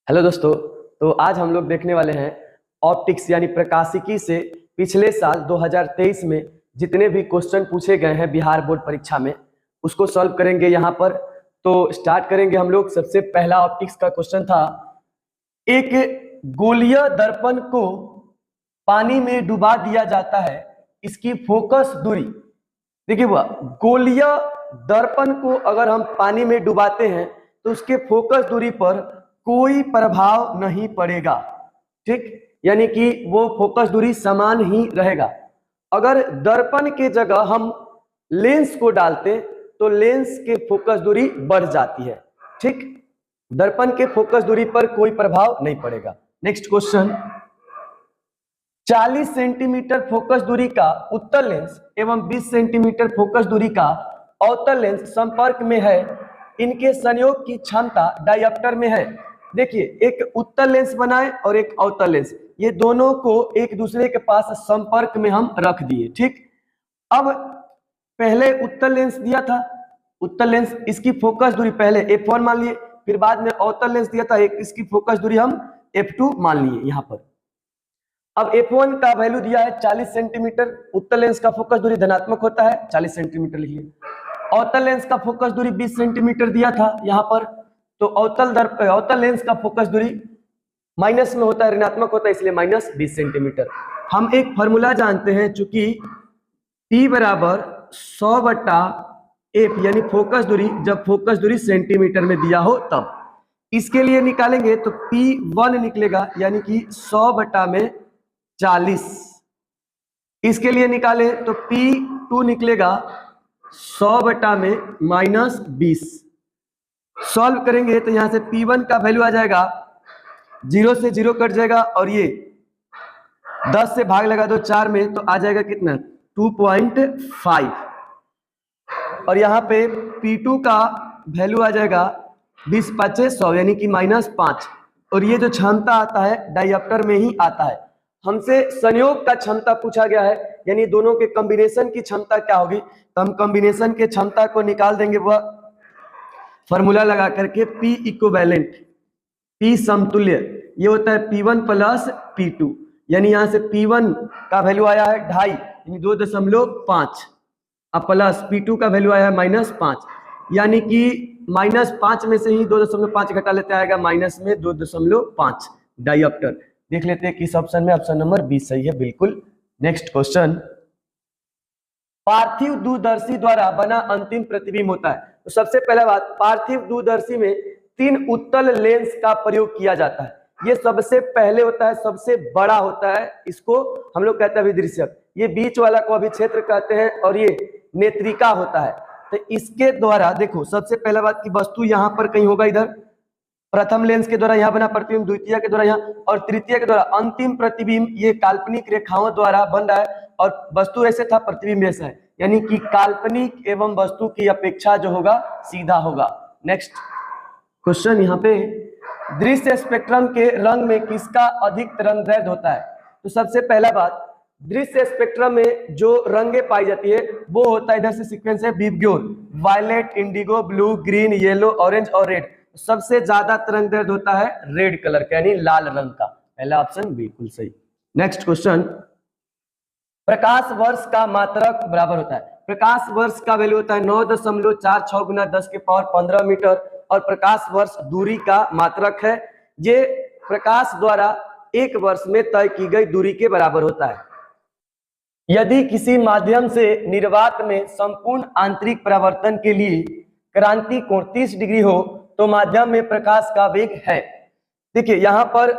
Hello दोस्तों। तो आज हम लोग देखने वाले हैं ऑप्टिक्स यानी प्रकाशिकी से पिछले साल 2023 में जितने भी क्वेश्चन पूछे गए हैं बिहार बोर्ड परीक्षा में उसको सॉल्व करेंगे यहाँ पर। तो स्टार्ट करेंगे हम लोग। सबसे पहला ऑप्टिक्स का क्वेश्चन था, एक गोलीय दर्पण को पानी में डुबा दिया जाता है, इसकी फोकस दूरी। देखिए वह गोलीय दर्पण को अगर हम पानी में डुबाते हैं तो उसके फोकस दूरी पर कोई प्रभाव नहीं पड़ेगा, ठीक, यानी कि वो फोकस दूरी समान ही रहेगा। अगर दर्पण के जगह हम लेंस को डालते तो लेंस के फोकस दूरी बढ़ जाती है, ठीक। दर्पण के फोकस दूरी पर कोई प्रभाव नहीं पड़ेगा। नेक्स्ट क्वेश्चन, 40 सेंटीमीटर फोकस दूरी का उत्तल लेंस एवं 20 सेंटीमीटर फोकस दूरी का अवतल लेंस संपर्क में है, इनके संयोग की क्षमता डायोप्टर में है। देखिए एक उत्तल लेंस बनाए और एक अवतल लेंस, ये दोनों को एक दूसरे के पास संपर्क में हम रख दिए, ठीक। अब पहले उत्तल लेंस दिया था, उत्तल लेंस इसकी फोकस दूरी पहले f1 मान लिए, फिर बाद में अवतल लेंस दिया था, एक इसकी फोकस दूरी हम f2 मान लिए। यहाँ पर अब f1 का वैल्यू दिया है 40 सेंटीमीटर, उत्तल लेंस का फोकस दूरी धनात्मक होता है 40 सेंटीमीटर लिखिए। अवतल लेंस का फोकस दूरी 20 सेंटीमीटर दिया था यहाँ पर, तो अवतल लेंस का फोकस दूरी माइनस में होता है, ऋणात्मक होता है, इसलिए माइनस 20 सेंटीमीटर। हम एक फॉर्मूला जानते हैं, चूंकि P बराबर 100/f यानी फोकस दूरी, जब फोकस दूरी सेंटीमीटर में दिया हो तब। इसके लिए निकालेंगे तो P1 निकलेगा यानी कि 100/40। इसके लिए निकाले तो P2 निकलेगा 100/-20। सॉल्व करेंगे तो यहां से P1 का वैल्यू आ जाएगा, 0 से 0 कट जाएगा और ये 10 से भाग लगा दो 4 में तो आ जाएगा कितना 2.5। और यहाँ पे P2 का वैल्यू आ जाएगा 20×5 = 100 यानी कि -5। और ये जो क्षमता आता है डायोप्टर में ही आता है। हमसे संयोग का क्षमता पूछा गया है, यानी दोनों के कॉम्बिनेशन की क्षमता क्या होगी, तो हम कॉम्बिनेशन के क्षमता को निकाल देंगे वह फॉर्मूला लगा करके P इक्विवेलेंट, P समतुल्य, ये होता है P1 + P2, यानी यहाँ से P1 का वैल्यू आया है 2.5 यानी 2.5 अब प्लस P2 का वैल्यू आया है -5 यानी कि -5 में से ही 2.5 घटा लेते आएगा माइनस में 2.5 डायोप्टर। देख लेते हैं किस ऑप्शन में, ऑप्शन नंबर 20 सही है बिल्कुल। नेक्स्ट क्वेश्चन, पार्थिव दूरदर्शी द्वारा बना अंतिम प्रतिबिंब होता है। तो सबसे पहला बात, पार्थिव दूरदर्शी में 3 उत्तल लेंस का प्रयोग किया जाता है। ये सबसे पहले होता है, सबसे बड़ा होता है, इसको हम लोग कहते हैं अभिदृश्यक। ये बीच वाला को अभिक्षेत्र कहते हैं और ये नेत्रिका होता है। तो इसके द्वारा देखो सबसे पहला बात की वस्तु यहाँ पर कहीं होगा, इधर प्रथम लेंस के द्वारा यहाँ बना प्रतिबिंब, द्वितीय के द्वारा यहाँ, और तृतीय के द्वारा अंतिम प्रतिबिंब ये काल्पनिक रेखाओं द्वारा बन रहा है। और वस्तु ऐसे था, प्रतिबिंब ऐसा है, यानी कि काल्पनिक एवं वस्तु की अपेक्षा जो होगा सीधा होगा। नेक्स्ट क्वेश्चन, यहाँ पे दृश्य स्पेक्ट्रम के रंग में किसका अधिक तरंगदैर्ध्य होता है। तो सबसे पहला बात, दृश्य स्पेक्ट्रम में जो रंगे पाई जाती है वो होता है, इधर से सीक्वेंस है VIBGYOR, violet, indigo, blue, green, yellow, orange और रेड। सबसे ज्यादा तरंगदैर्ध्य होता है रेड कलर का यानी लाल रंग का। पहला ऑप्शन बिल्कुल सही। नेक्स्ट क्वेश्चन, प्रकाश वर्ष का मात्रक बराबर होता है। प्रकाश वर्ष का वैल्यू होता है 9.46 × 10⁻15 मीटर और प्रकाश वर्ष दूरी का मात्रक है। ये प्रकाश द्वारा एक वर्ष में तय की गई दूरी के बराबर होता है। यदि किसी माध्यम से निर्वात में संपूर्ण आंतरिक परावर्तन के लिए क्रांति कोण 30 डिग्री हो तो माध्यम में प्रकाश का वेग है। देखिए यहाँ पर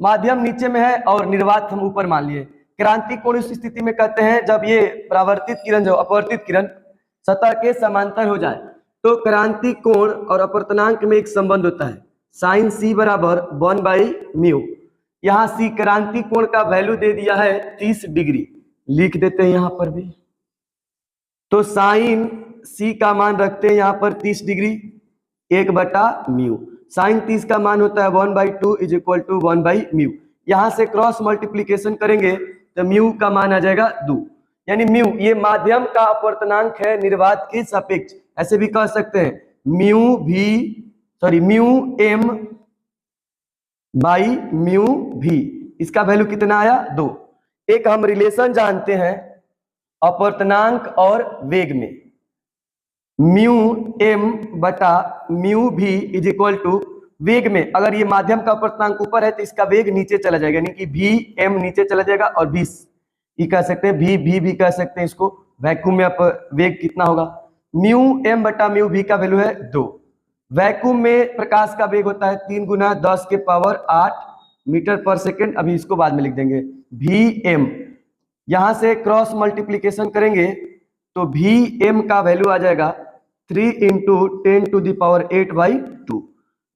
माध्यम नीचे में है और निर्वात हम ऊपर मान लिए। क्रांति कोण उस स्थिति में कहते हैं जब ये परावर्तित किरण जो अपवर्तित किरण सतह के समांतर हो जाए। तो क्रांति कोण और अपवर्तनांक में एक संबंध होता है, sin c = 1/μ। यहाँ c क्रांति कोण का वैल्यू दे दिया है 30 डिग्री, लिख देते हैं यहाँ पर भी। तो sin c का मान रखते हैं यहाँ पर 30 डिग्री 1/μ। sin 30 का मान होता है 1/2 = 1/μ। यहाँ से क्रॉस मल्टीप्लीकेशन करेंगे तो म्यू का मान आ जाएगा 2, यानी म्यू ये माध्यम का अपवर्तनांक है निर्वात के सापेक्ष। ऐसे भी कह सकते हैं म्यू एम बाई म्यू भी। इसका वैल्यू कितना आया 2। एक हम रिलेशन जानते हैं अपवर्तनांक और वेग में, म्यू एम बटा म्यू भी इज इक्वल टू वेग में अगर ये माध्यम का अपवर्तनांक ऊपर है तो इसका वेग नीचे चला जाएगा, यानी कि भी एम नीचे चला जाएगा और भी कह सकते हैं, भी कह सकते हैं इसको। वैक्यूम में अब वेग कितना होगा, म्यू एम बटा म्यू भी का वैल्यू है 2। वैक्यूम में प्रकाश का वेग होता है 3 गुना 10 के पावर 8 मीटर पर सेकेंड। अभी इसको बाद में लिख देंगे भी एम, यहां से क्रॉस मल्टीप्लीकेशन करेंगे तो भी एम का वैल्यू आ जाएगा 3 इंटू 10 टू दावर 8/2।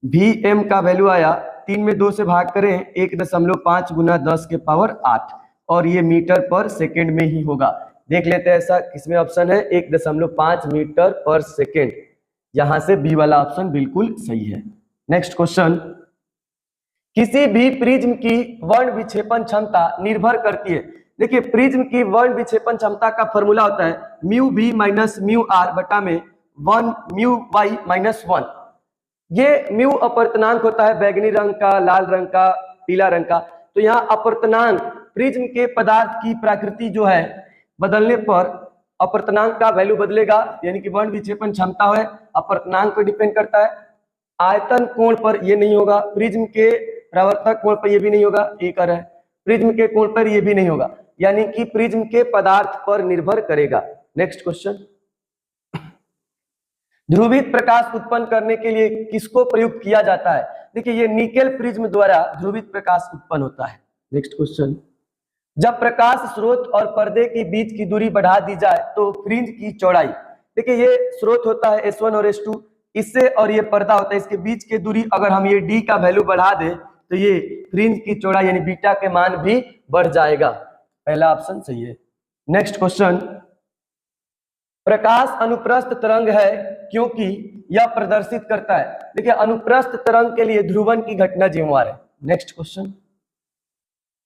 भी एम का वैल्यू आया 3 में 2 से भाग करें 1.5 गुना 10 के पावर 8 और ये मीटर पर सेकेंड में ही होगा। देख लेते हैं ऐसा किसमें ऑप्शन है, 1.5 मीटर पर सेकेंड। यहां से बी वाला ऑप्शन बिल्कुल सही है। नेक्स्ट क्वेश्चन, किसी भी प्रिज्म की वर्ण विक्षेपण क्षमता निर्भर करती है। देखिए प्रिज्म की वर्ण विक्षेपण क्षमता का फॉर्मूला होता है mu B minus mu R बटा में 1 म्यू वाई माइनस 1। ये म्यू अपवर्तनांक होता है बैगनी रंग का, लाल रंग का, पीला रंग का। तो यहाँ अपवर्तनांक प्रिज्म के पदार्थ की प्रकृति जो है बदलने पर अपवर्तनांक का वैल्यू बदलेगा, यानी कि वर्ण विक्षेपण क्षमता है अपवर्तनांक पर डिपेंड करता है। आयतन कोण पर ये नहीं होगा, प्रिज्म के परावर्तक कोण पर ये भी नहीं होगा, एक है प्रिज्म के कोण पर ये भी नहीं होगा, यानी कि प्रिज्म के पदार्थ पर निर्भर करेगा। नेक्स्ट क्वेश्चन, ध्रुवित प्रकाश उत्पन्न करने के लिए किसको प्रयुक्त किया जाता है। देखिए ये निकेल प्रिज्म द्वारा ध्रुवित प्रकाश उत्पन्न होता है। नेक्स्ट क्वेश्चन, जब प्रकाश स्रोत और पर्दे के बीच की दूरी बढ़ा दी जाए तो फ्रिंज की चौड़ाई, देखिए ये स्रोत होता है S1 और S2, इससे और ये पर्दा होता है, इसके बीच की दूरी अगर हम ये d का वैल्यू बढ़ा दें तो ये फ्रिंज की चौड़ाई यानी बीटा के मान भी बढ़ जाएगा। पहला ऑप्शन सही है। नेक्स्ट क्वेश्चन, प्रकाश अनुप्रस्थ तरंग है क्योंकि यह प्रदर्शित करता है। देखिए अनुप्रस्थ तरंग के लिए ध्रुवन की घटना जिम्मेवार है। नेक्स्ट क्वेश्चन,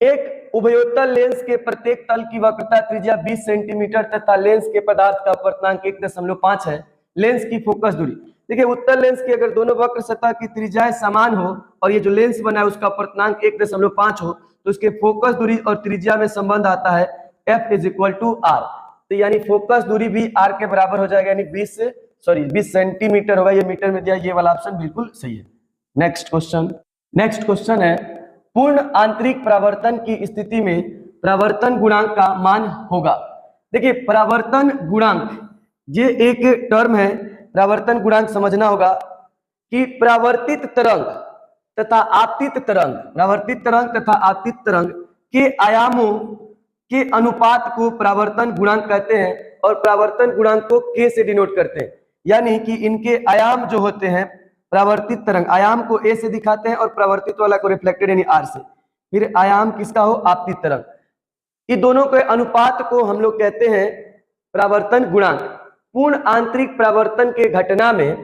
एक उभयोत्तल लेंस के प्रत्येक तल की वक्रता त्रिज्या 20 सेंटीमीटर तथा लेंस के पदार्थ का अपवर्तनांक 1.5 है। लेंस की फोकस दूरी, देखिए उत्तल लेंस की अगर दोनों वक्र सतह की त्रिज्याएं समान हो और ये जो लेंस बना है उसका अपवर्तनांक 1.5 हो तो उसके फोकस दूरी और त्रिज्या में संबंध आता है F = R। तो यानी फोकस दूरी भी R के बराबर हो जाएगा, यानी 20 सेंटीमीटर होगा, ये मीटर में दिया, ये वाला ऑप्शन बिल्कुल सही है। नेक्स्ट क्वेश्चन है पूर्ण आंतरिक परावर्तन की स्थिति में परावर्तन गुणांक का मान होगा। देखिए परावर्तन गुणांक ये एक टर्म है, परावर्तन गुणांक समझना होगा कि परावर्तित तरंग तथा आपतित तरंग, परावर्तित तरंग तथा आपतित तरंग के आयामों के अनुपात को परावर्तन गुणांक कहते हैं और परावर्तन गुणांक को K से डिनोट करते हैं, यानी कि इनके आयाम जो होते हैं परावर्तित तरंग आयाम को A से दिखाते हैं और परावर्तित वाला को रिफ्लेक्टेड यानी R से, फिर आयाम किसका हो आपतित तरंग, ये दोनों के अनुपात को हम लोग कहते हैं परावर्तन गुणांक। पूर्ण आंतरिक परावर्तन के घटना में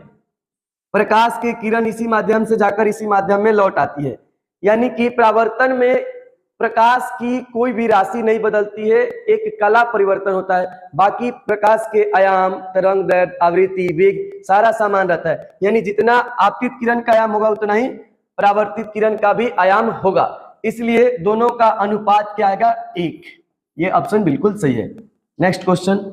प्रकाश की किरण इसी माध्यम से जाकर इसी माध्यम में लौट आती है, यानी कि परावर्तन में प्रकाश की कोई भी राशि नहीं बदलती है, एक कला परिवर्तन होता है। बाकी प्रकाश के आयाम, तरंग दैर्घ्य, आवृत्ति, वेग सारा समान रहता है, यानी जितना आपतित किरण का आयाम होगा उतना ही परावर्तित किरण का भी आयाम होगा, इसलिए दोनों का अनुपात क्या आएगा 1। ये ऑप्शन बिल्कुल सही है। नेक्स्ट क्वेश्चन,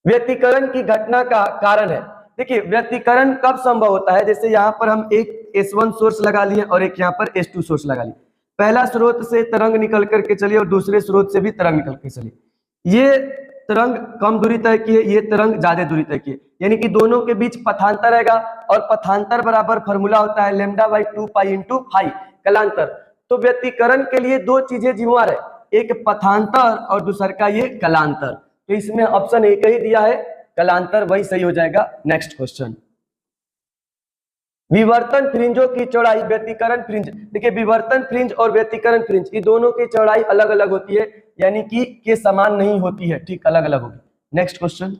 व्यतिकरण की घटना का कारण है। देखिए व्यतिकरण कब संभव होता है, जैसे यहाँ पर हम एक S1 सोर्स लगा लिए और एक यहाँ पर S2 सोर्स लगा लिए, पहला स्रोत से तरंग निकल करके चली और दूसरे स्रोत से भी तरंग निकल के चली, ये तरंग कम दूरी तय की है, ये तरंग ज्यादा दूरी तय की है, यानी कि दोनों के बीच पथांतर रहेगा और पथांतर बराबर फॉर्मूला होता है λ/2π × φ कलांतर। तो व्यतिकरण के लिए दो चीजें जिम्मेवार है, एक पथांतर और दूसरा का ये कलांतर, तो इसमें ऑप्शन एक ही दिया है कलांतर, वही सही हो जाएगा। नेक्स्ट क्वेश्चन, विवर्तन फ्रिंजों की चौड़ाई व्यतिकरण फ्रिंज, देखिए विवर्तन फ्रिंज और व्यतिकरण फ्रिंज ये दोनों की चौड़ाई अलग अलग होती है, यानी कि के समान नहीं होती है, ठीक अलग अलग होगी। नेक्स्ट क्वेश्चन,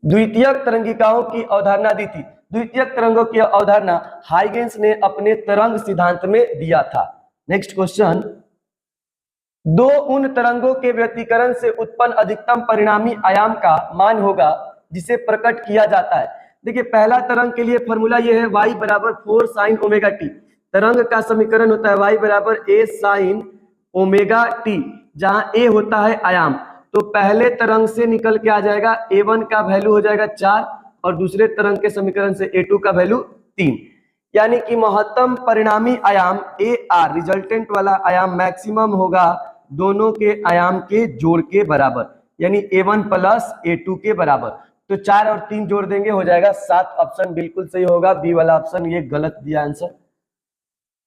द्वितीयक तरंगिकाओं की अवधारणा दी थी। द्वितीयक तरंगों की अवधारणा हाइगेंस ने अपने तरंग सिद्धांत में दिया था। नेक्स्ट क्वेश्चन, दो उन तरंगों के व्यतिकरण से उत्पन्न अधिकतम परिणामी आयाम का मान होगा जिसे प्रकट किया जाता है। देखिए पहला तरंग के लिए फॉर्मूला ये है y = 4 sin ω t, तरंग का समीकरण होता है y बराबर a sin ओमेगा टी, जहां a होता है आयाम। तो पहले तरंग से निकल के आ जाएगा a1 का वैल्यू हो जाएगा 4 और दूसरे तरंग के समीकरण से a2 का वैल्यू 3, यानी कि महत्तम परिणामी आयाम AR रिजल्टेंट वाला आयाम मैक्सिमम होगा दोनों के आयाम के जोड़ के बराबर, यानी A1 प्लस A2 के बराबर। तो 4 और 3 जोड़ देंगे हो जाएगा 7। ऑप्शन बिल्कुल सही होगा, बी वाला ऑप्शन, ये गलत दिया आंसर।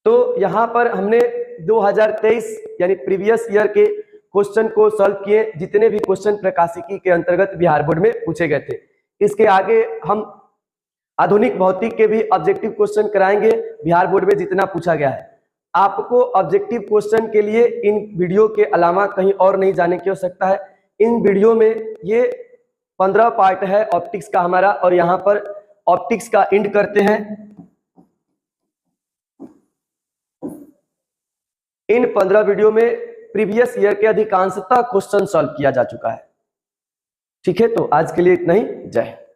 तो यहाँ पर हमने 2023 यानी प्रीवियस ईयर के क्वेश्चन को सॉल्व किए, जितने भी क्वेश्चन प्रकाशिकी के अंतर्गत बिहार बोर्ड में पूछे गए थे। इसके आगे हम आधुनिक भौतिक के भी ऑब्जेक्टिव क्वेश्चन कराएंगे बिहार बोर्ड में जितना पूछा गया है। आपको ऑब्जेक्टिव क्वेश्चन के लिए इन वीडियो के अलावा कहीं और नहीं जाने की आवश्यकता है। इन वीडियो में ये 15 पार्ट है ऑप्टिक्स का हमारा, और यहाँ पर ऑप्टिक्स का एंड करते हैं। इन 15 वीडियो में प्रीवियस ईयर के अधिकांशतः क्वेश्चन सॉल्व किया जा चुका है। ठीक है, तो आज के लिए इतना ही। जय हिंद।